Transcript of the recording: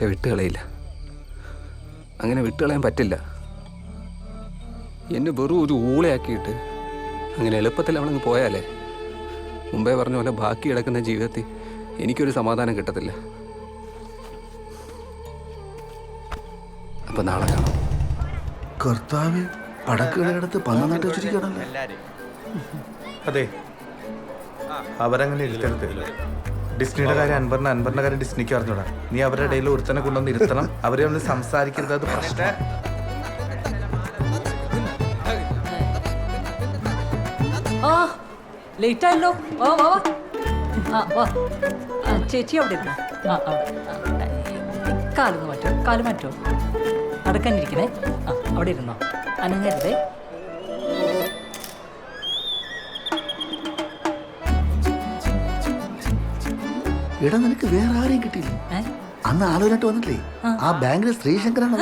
പക്ഷെ വിട്ടുകളയില്ല. അങ്ങനെ വിട്ടുകളയാൻ പറ്റില്ല. എന്നെ വെറും ഒരു ഊളയാക്കിയിട്ട് അങ്ങനെ എളുപ്പത്തിൽ അവളങ്ങ് പോയാലേ മുമ്പേ പറഞ്ഞ പോലെ ബാക്കി കിടക്കുന്ന ജീവിതത്തിൽ എനിക്കൊരു സമാധാനം കിട്ടത്തില്ല. അപ്പം നാളെ കാണാം. കർത്താവ് പടക്കുകളിടത്ത് പന്നം നട്ട് വെച്ചിരിക്കണല്ലോ. അതെ, അവരങ്ങനെ ഇരുത്തരുത്. ഡിസ്നിയുടെ കാര്യം അൻപറിന്റെ കാര്യം ഡിസ്നിക്ക് അറിഞ്ഞൂടാ. നീ അവരുടെ ഇടയിൽ ഒരുത്തനെ കൊണ്ടുവന്ന് ഇരുത്തണം. അവരെ ഒന്ന് സംസാരിക്കരുത്, അത് പ്രശ്നം. ആ ലേറ്റ് ആയല്ലോ. വാ വാ വാ. ആ വാ. ചേച്ചി അവിടെ ഇരുന്നോ. ആ അവിടെ. കാലൊന്ന് മാറ്റോ, കാല് മാറ്റോ. നടക്കാനിരിക്കണേ. ആ അവിടെ ഇരുന്നോ, അനങ്ങരുതേ. എടാ, നിനക്ക് വേറെ ആരെയും കിട്ടിയില്ലേ? അന്ന് ആലോചനട്ട് വന്നില്ലേ? ആ ബാങ്കിലെ ശ്രീശങ്കരാണ്.